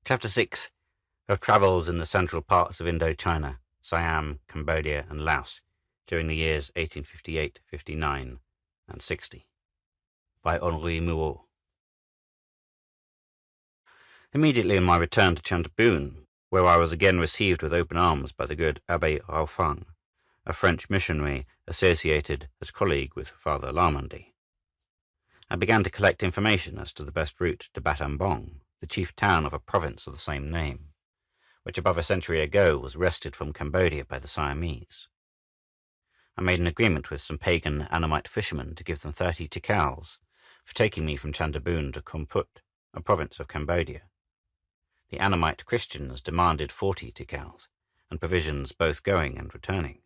Chapter 6 of Travels in the Central Parts of Indo-China, Siam, Cambodia and Laos during the years 1858, 59 and 60 by Henri Mouhot. Immediately on my return to Chantabun, where I was again received with open arms by the good Abbé Raufang, a French missionary associated as colleague with Father Larmandy, I began to collect information as to the best route to Ban Phanom, the chief town of a province of the same name, which above a century ago was wrested from Cambodia by the Siamese. I made an agreement with some pagan Annamite fishermen to give them 30 tikals for taking me from Chantabun to Komput, a province of Cambodia. The Annamite Christians demanded 40 tikals, and provisions both going and returning.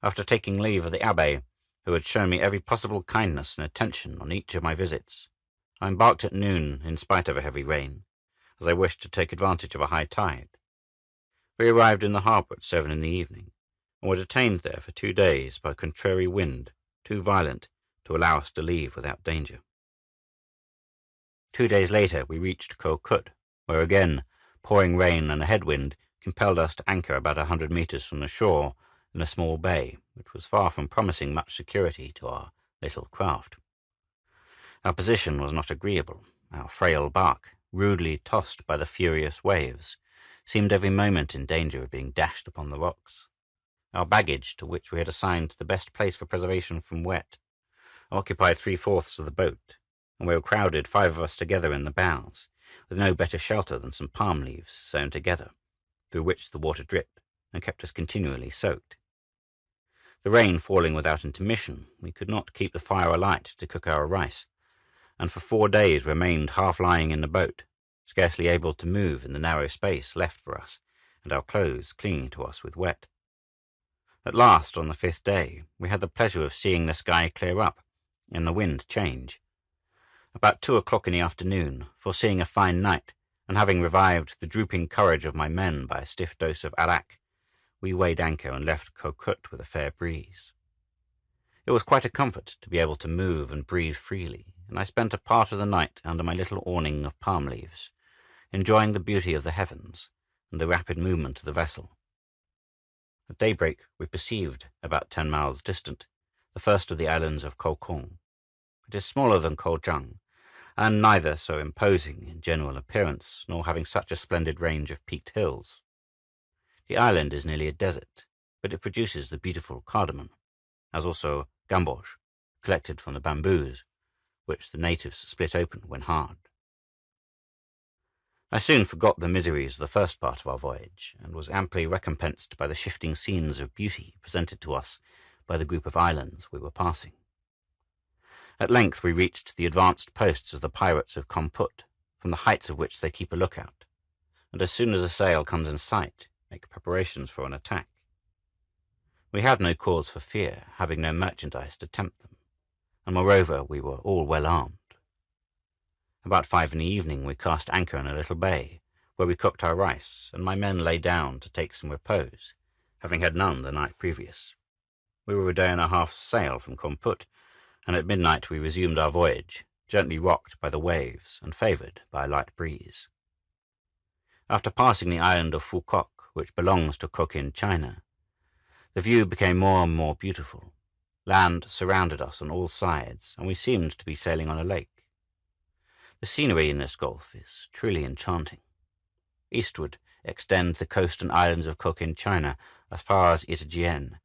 After taking leave of the abbé, who had shown me every possible kindness and attention on each of my visits, I embarked at noon in spite of a heavy rain, as I wished to take advantage of a high tide. We arrived in the harbour at 7 in the evening, and were detained there for 2 days by a contrary wind too violent to allow us to leave without danger. 2 days later we reached Kokut, where again pouring rain and a headwind compelled us to anchor about 100 metres from the shore in a small bay, which was far from promising much security to our little craft. Our position was not agreeable. Our frail bark, rudely tossed by the furious waves, seemed every moment in danger of being dashed upon the rocks. Our baggage, to which we had assigned the best place for preservation from wet, occupied 3/4 of the boat, and we were crowded 5 of us together in the bows, with no better shelter than some palm leaves sewn together, through which the water dripped and kept us continually soaked. The rain falling without intermission, we could not keep the fire alight to cook our rice, and for 4 days remained half lying in the boat, scarcely able to move in the narrow space left for us, and our clothes clinging to us with wet. At last, on the 5th day, we had the pleasure of seeing the sky clear up, and the wind change. About 2 o'clock in the afternoon, foreseeing a fine night, and having revived the drooping courage of my men by a stiff dose of arrack, we weighed anchor and left Kokut with a fair breeze. It was quite a comfort to be able to move and breathe freely, and I spent a part of the night under my little awning of palm leaves, enjoying the beauty of the heavens and the rapid movement of the vessel. At daybreak we perceived, about 10 miles distant, the first of the islands of Kokong. It is smaller than Kojang, and neither so imposing in general appearance, nor having such a splendid range of peaked hills. The island is nearly a desert, but it produces the beautiful cardamom, as also gamboge, collected from the bamboos, which the natives split open when hard. I soon forgot the miseries of the first part of our voyage, and was amply recompensed by the shifting scenes of beauty presented to us by the group of islands we were passing. At length we reached the advanced posts of the pirates of Komput, from the heights of which they keep a lookout, and as soon as a sail comes in sight, make preparations for an attack. We had no cause for fear, having no merchandise to tempt them, and moreover we were all well armed. About 5 in the evening we cast anchor in a little bay, where we cooked our rice, and my men lay down to take some repose, having had none the night previous. We were a day and a half's sail from Komput, and at midnight we resumed our voyage, gently rocked by the waves and favoured by a light breeze. After passing the island of Phuket, which belongs to Cochin China, the view became more and more beautiful. Land surrounded us on all sides, and we seemed to be sailing on a lake. The scenery in this gulf is truly enchanting. Eastward extend the coast and islands of Cochin China as far as Itagien,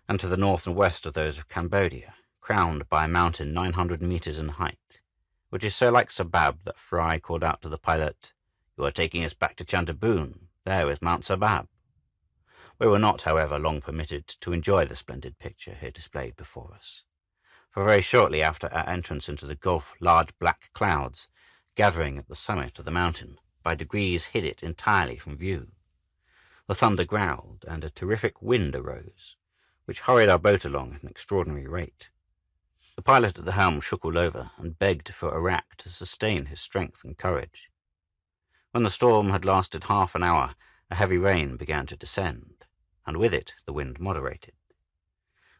and to the north and west of those of Cambodia, crowned by a mountain 900 metres in height, which is so like Sabab that Fry called out to the pilot, "You are taking us back to Chantabun. There is Mount Sabab." We were not, however, long permitted to enjoy the splendid picture here displayed before us, for very shortly after our entrance into the gulf large black clouds, gathering at the summit of the mountain, by degrees hid it entirely from view. The thunder growled, and a terrific wind arose, which hurried our boat along at an extraordinary rate. The pilot at the helm shook all over, and begged for arrack to sustain his strength and courage. When the storm had lasted half an hour, a heavy rain began to descend, and with it the wind moderated.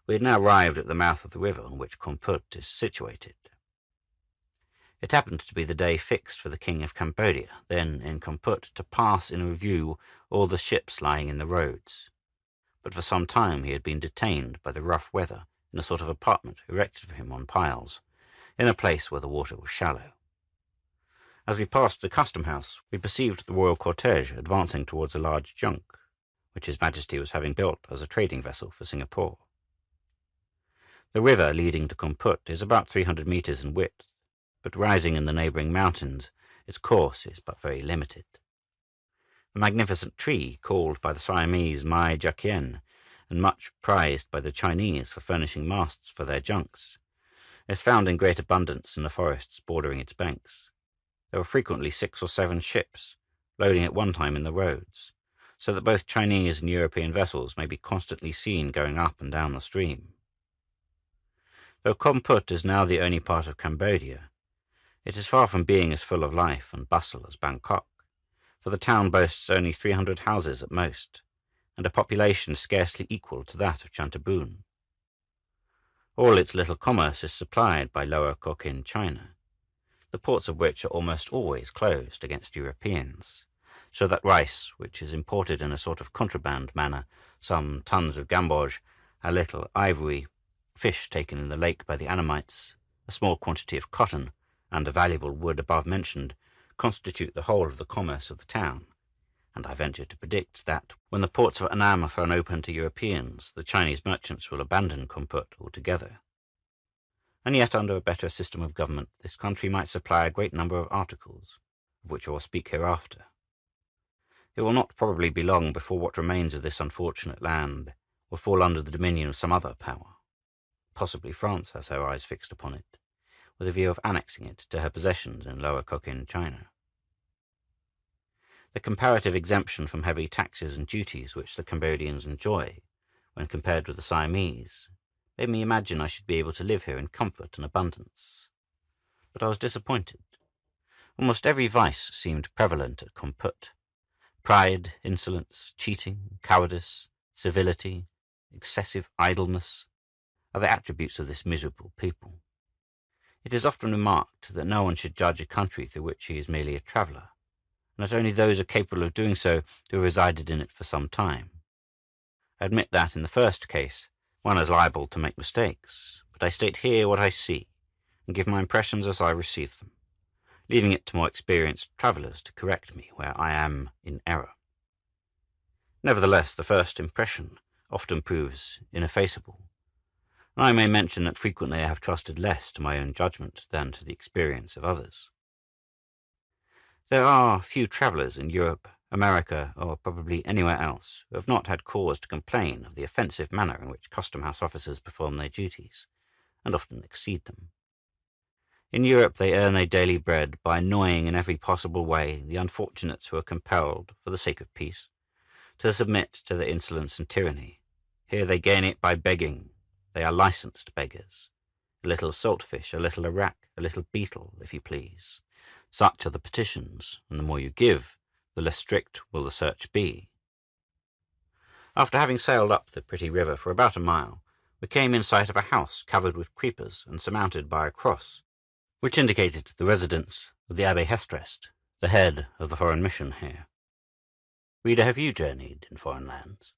We had now arrived at the mouth of the river on which Komput is situated. It happened to be the day fixed for the King of Cambodia, then in Komput, to pass in review all the ships lying in the roads. But for some time he had been detained by the rough weather in a sort of apartment erected for him on piles, in a place where the water was shallow. As we passed the custom house, we perceived the royal cortege advancing towards a large junk, which His Majesty was having built as a trading vessel for Singapore. The river leading to Komput is about 300 meters in width, but rising in the neighboring mountains, its course is but very limited. The magnificent tree, called by the Siamese Mai Jakien, and much prized by the Chinese for furnishing masts for their junks, is found in great abundance in the forests bordering its banks. There are frequently 6 or 7 ships, loading at one time in the roads, so that both Chinese and European vessels may be constantly seen going up and down the stream. Though Komput is now the only part of Cambodia, it is far from being as full of life and bustle as Bangkok, for the town boasts only 300 houses at most, and a population scarcely equal to that of Chantabun. All its little commerce is supplied by Lower Cochin China, the ports of which are almost always closed against Europeans, so that rice, which is imported in a sort of contraband manner, some tons of gamboge, a little ivory, fish taken in the lake by the Annamites, a small quantity of cotton, and the valuable wood above mentioned, constitute the whole of the commerce of the town, and I venture to predict that, when the ports of Annam are thrown open to Europeans, the Chinese merchants will abandon Komput altogether. And yet, under a better system of government, this country might supply a great number of articles, of which I will speak hereafter. It will not probably be long before what remains of this unfortunate land will fall under the dominion of some other power. Possibly France has her eyes fixed upon it, with a view of annexing it to her possessions in Lower Cochin China. The comparative exemption from heavy taxes and duties which the Cambodians enjoy, when compared with the Siamese, made me imagine I should be able to live here in comfort and abundance. But I was disappointed. Almost every vice seemed prevalent at Komput. Pride, insolence, cheating, cowardice, servility, excessive idleness are the attributes of this miserable people. It is often remarked that no one should judge a country through which he is merely a traveller, and that only those are capable of doing so who have resided in it for some time. I admit that, in the first case, one is liable to make mistakes, but I state here what I see, and give my impressions as I receive them, leaving it to more experienced travellers to correct me where I am in error. Nevertheless, the first impression often proves ineffaceable, and I may mention that frequently I have trusted less to my own judgment than to the experience of others. There are few travellers in Europe, America, or probably anywhere else, who have not had cause to complain of the offensive manner in which custom-house officers perform their duties, and often exceed them. In Europe they earn their daily bread by annoying in every possible way the unfortunates who are compelled, for the sake of peace, to submit to their insolence and tyranny. Here they gain it by begging. They are licensed beggars. A little saltfish, a little arrack, a little beetle, if you please. Such are the petitions, and the more you give, the less strict will the search be. After having sailed up the pretty river for about a mile, we came in sight of a house covered with creepers and surmounted by a cross, which indicated the residence of the Abbé Hestrest, the head of the foreign mission here. Reader, have you journeyed in foreign lands?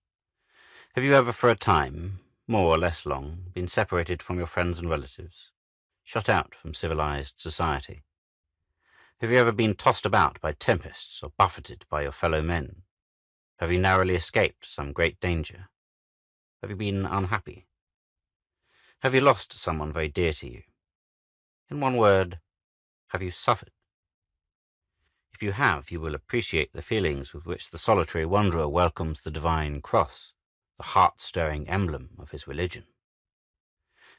Have you ever for a time, more or less long, been separated from your friends and relatives, shut out from civilized society? Have you ever been tossed about by tempests or buffeted by your fellow men? Have you narrowly escaped some great danger? Have you been unhappy? Have you lost someone very dear to you? In one word, have you suffered? If you have, you will appreciate the feelings with which the solitary wanderer welcomes the divine cross, the heart-stirring emblem of his religion.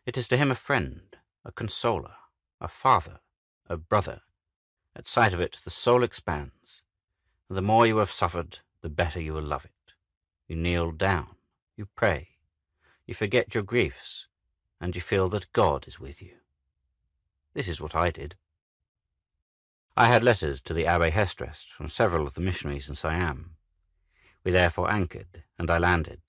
It is to him a friend, a consoler, a father, a brother. At sight of it, the soul expands, and the more you have suffered, the better you will love it. You kneel down, you pray, you forget your griefs, and you feel that God is with you. This is what I did. I had letters to the Abbé Hestrest from several of the missionaries in Siam. We therefore anchored, and I landed,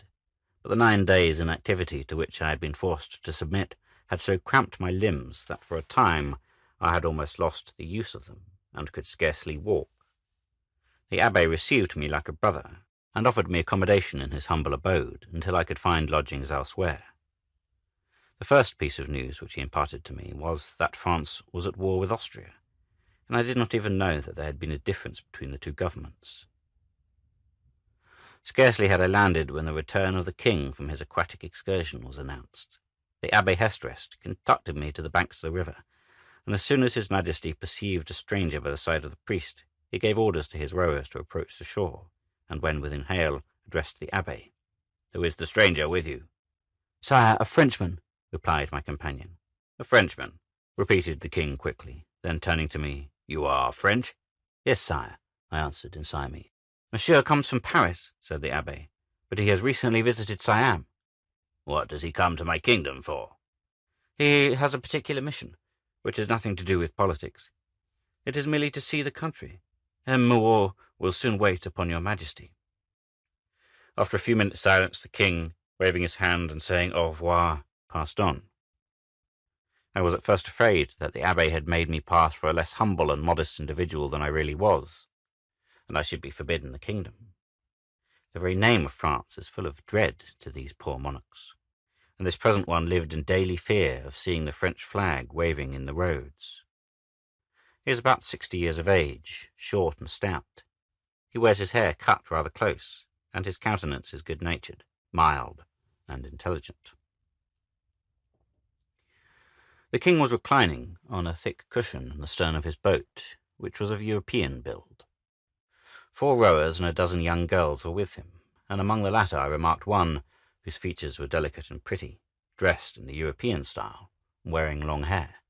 but the 9 days' inactivity to which I had been forced to submit had so cramped my limbs that for a time I had almost lost the use of them, and could scarcely walk. The abbé received me like a brother, and offered me accommodation in his humble abode until I could find lodgings elsewhere. The first piece of news which he imparted to me was that France was at war with Austria, and I did not even know that there had been a difference between the two governments. Scarcely had I landed when the return of the king from his aquatic excursion was announced. The Abbé Hestrest conducted me to the banks of the river, and as soon as his majesty perceived a stranger by the side of the priest, he gave orders to his rowers to approach the shore, and when within hail, addressed the abbé. "Who is the stranger with you?" "Sire, a Frenchman," replied my companion. "A Frenchman," repeated the king quickly, then turning to me, "You are French?" "Yes, sire," I answered in Siamese. "Monsieur comes from Paris," said the abbé, "but he has recently visited Siam." "What does he come to my kingdom for?" "He has a particular mission, which has nothing to do with politics. It is merely to see the country. Mouhot will soon wait upon your majesty." After a few minutes' silence, the king, waving his hand and saying au revoir, passed on. I was at first afraid that the abbé had made me pass for a less humble and modest individual than I really was, and I should be forbidden the kingdom. The very name of France is full of dread to these poor monarchs, and this present one lived in daily fear of seeing the French flag waving in the roads. He is about 60 years of age, short and stout. He wears his hair cut rather close, and his countenance is good-natured, mild, and intelligent. The king was reclining on a thick cushion in the stern of his boat, which was of European build. 4 rowers and a dozen young girls were with him, and among the latter I remarked one whose features were delicate and pretty, dressed in the European style, and wearing long hair.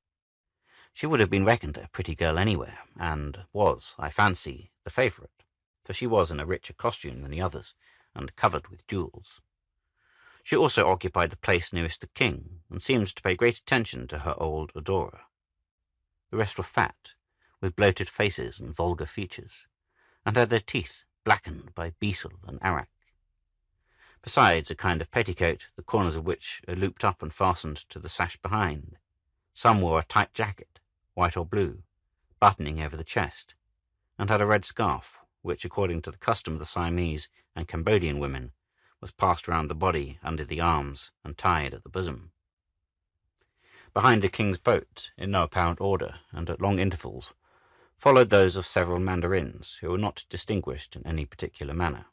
She would have been reckoned a pretty girl anywhere, and was, I fancy, the favourite, for she was in a richer costume than the others, and covered with jewels. She also occupied the place nearest the king, and seemed to pay great attention to her old adorer. The rest were fat, with bloated faces and vulgar features, and had their teeth blackened by betel and arrack. Besides a kind of petticoat, the corners of which are looped up and fastened to the sash behind. Some wore a tight jacket, white or blue, buttoning over the chest, and had a red scarf, which, according to the custom of the Siamese and Cambodian women, was passed round the body under the arms and tied at the bosom. Behind the king's boat, in no apparent order and at long intervals, followed those of several mandarins who were not distinguished in any particular manner.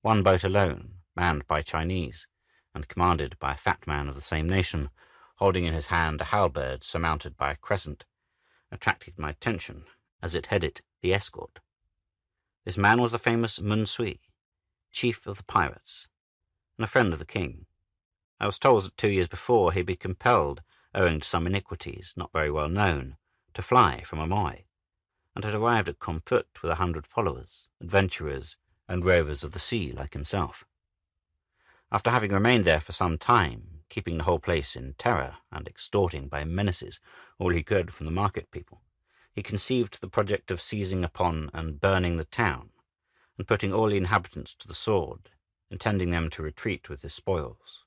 One boat alone, manned by Chinese, and commanded by a fat man of the same nation, holding in his hand a halberd surmounted by a crescent, attracted my attention as it headed the escort. This man was the famous Moon, chief of the pirates, and a friend of the king. I was told that 2 years before he had been compelled, owing to some iniquities not very well known, to fly from Amoy, and had arrived at Komput with 100 followers, adventurers, and rovers of the sea like himself. After having remained there for some time, keeping the whole place in terror and extorting by menaces all he could from the market people, he conceived the project of seizing upon and burning the town, and putting all the inhabitants to the sword, intending them to retreat with his spoils,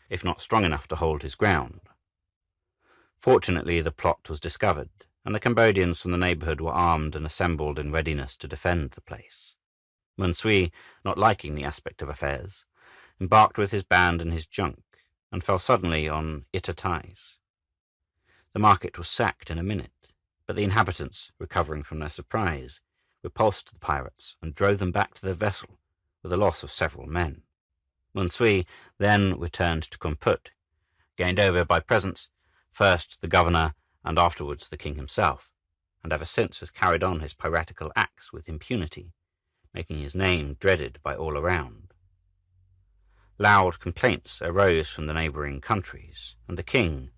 if not strong enough to hold his ground. Fortunately, the plot was discovered, and the Cambodians from the neighbourhood were armed and assembled in readiness to defend the place. Moon, not liking the aspect of affairs, embarked with his band and his junk, and fell suddenly on Itatais. The market was sacked in a minute, but the inhabitants, recovering from their surprise, repulsed the pirates and drove them back to their vessel, with the loss of several men. Moon then returned to Komput, gained over by presents, first the governor and afterwards the king himself, and ever since has carried on his piratical acts with impunity, making his name dreaded by all around. Loud complaints arose from the neighbouring countries, and the king,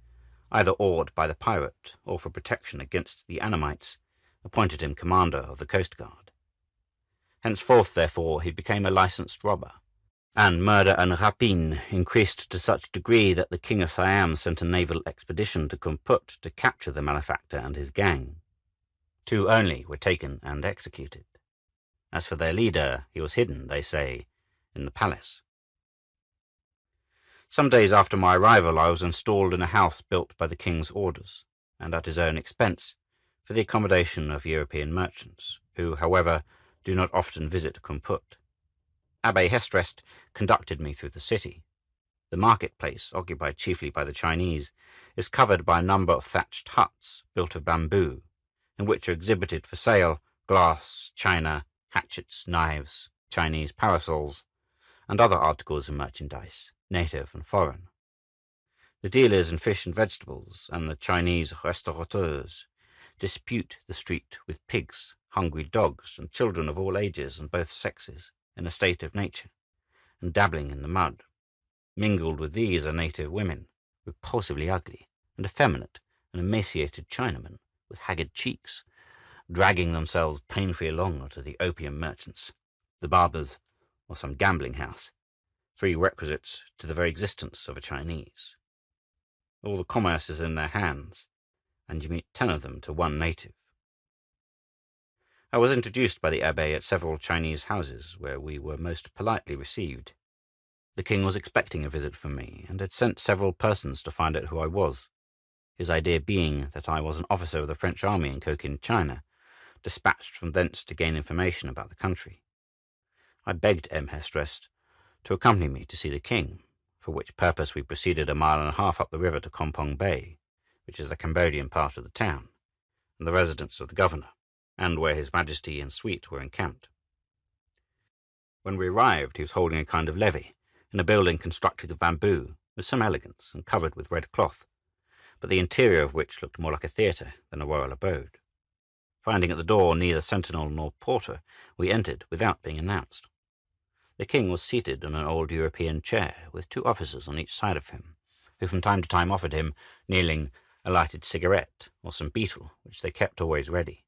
either awed by the pirate or for protection against the Annamites, appointed him commander of the coast guard. Henceforth, therefore, he became a licensed robber, and murder and rapine increased to such a degree that the king of Siam sent a naval expedition to Komput to capture the malefactor and his gang. 2 only were taken and executed. As for their leader, he was hidden, they say, in the palace. Some days after my arrival, I was installed in a house built by the king's orders, and at his own expense, for the accommodation of European merchants, who, however, do not often visit Kumput. Abbé Hestrest conducted me through the city. The marketplace, occupied chiefly by the Chinese, is covered by a number of thatched huts built of bamboo, in which are exhibited for sale glass, china, hatchets, knives, Chinese parasols, and other articles of merchandise, native and foreign. The dealers in fish and vegetables and the Chinese restaurateurs dispute the street with pigs, hungry dogs, and children of all ages and both sexes, in a state of nature, and dabbling in the mud. Mingled with these are native women, repulsively ugly, and effeminate and emaciated Chinamen with haggard cheeks, dragging themselves painfully along to the opium merchants, the barbers, or some gambling house, three requisites to the very existence of a Chinese. All the commerce is in their hands, and you meet 10 of them to one native. I was introduced by the abbé at several Chinese houses, where we were most politely received. The king was expecting a visit from me, and had sent several persons to find out who I was, his idea being that I was an officer of the French army in Cochin-China, dispatched from thence to gain information about the country. I begged M. Hestrest to accompany me to see the king, for which purpose we proceeded 1.5 miles up the river to Kompong Bay, which is the Cambodian part of the town, and the residence of the governor, and where his majesty and suite were encamped. When we arrived, he was holding a kind of levee, in a building constructed of bamboo, with some elegance, and covered with red cloth, but the interior of which looked more like a theatre than a royal abode. Finding at the door neither sentinel nor porter, we entered without being announced. The king was seated on an old European chair, with 2 officers on each side of him, who from time to time offered him, kneeling, a lighted cigarette or some betel, which they kept always ready.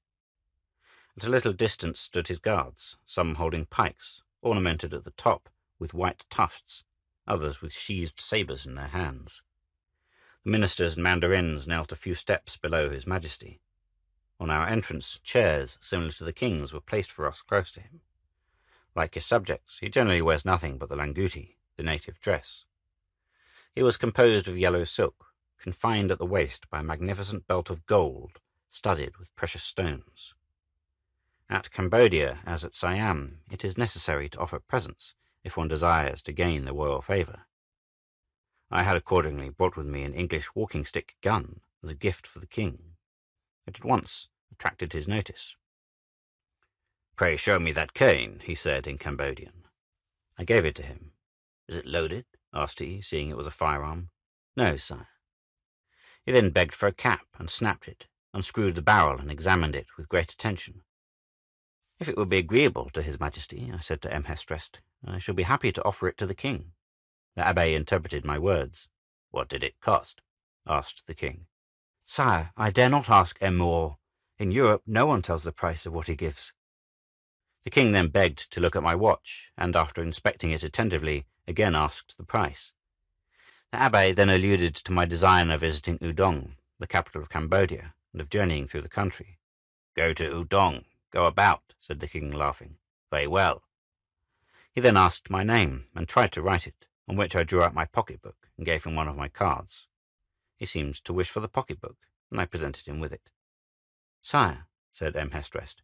At a little distance stood his guards, some holding pikes, ornamented at the top with white tufts, others with sheathed sabres in their hands. The ministers and mandarins knelt a few steps below his majesty. On our entrance, chairs similar to the king's were placed for us close to him. Like his subjects, he generally wears nothing but the languti, the native dress. He was composed of yellow silk, confined at the waist by a magnificent belt of gold, studded with precious stones. At Cambodia, as at Siam, it is necessary to offer presents if one desires to gain the royal favour. I had accordingly brought with me an English walking-stick gun as a gift for the king. It at once attracted his notice. "Pray show me that cane," he said in Cambodian. I gave it to him. "Is it loaded?" asked he, seeing it was a firearm. "No, sire." He then begged for a cap and snapped it, unscrewed the barrel and examined it with great attention. "If it would be agreeable to His Majesty," I said to M. Hestrest, "I shall be happy to offer it to the king." The abbé interpreted my words. "What did it cost?" asked the king. "Sire, I dare not ask M. Mouhot. In Europe no one tells the price of what he gives." The king then begged to look at my watch, and after inspecting it attentively, again asked the price. The abbé then alluded to my design of visiting Udong, the capital of Cambodia, and of journeying through the country. "Go to Udong, go about," said the king, laughing. "Very well." He then asked my name, and tried to write it, on which I drew out my pocket-book and gave him one of my cards. He seemed to wish for the pocket-book, and I presented him with it. "Sire," said M. Hestrest,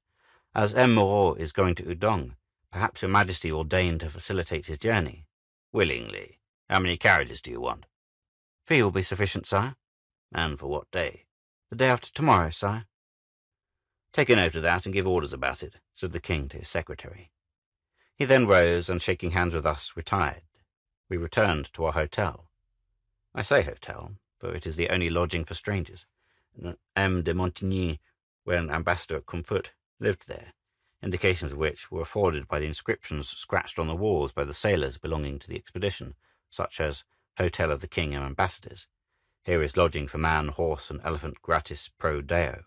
"as M. Mouhot is going to Udong, perhaps your Majesty will deign to facilitate his journey." "Willingly. How many carriages do you want?" "3 will be sufficient, sire." "And for what day?" "The day after tomorrow, sire." "Take a note of that and give orders about it," said the king to his secretary. He then rose and, shaking hands with us, retired. We returned to our hotel. I say hotel, for it is the only lodging for strangers. M. de Montigny, when ambassador at Kumput, lived there, indications of which were afforded by the inscriptions scratched on the walls by the sailors belonging to the expedition, such as Hotel of the King and Ambassadors. Here is lodging for man, horse, and elephant gratis pro deo.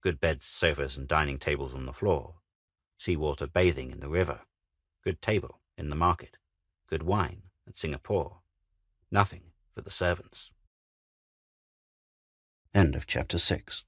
Good beds, sofas, and dining tables on the floor. Sea-water bathing in the river. Good table in the market. Good wine at Singapore. Nothing for the servants. End of chapter 6.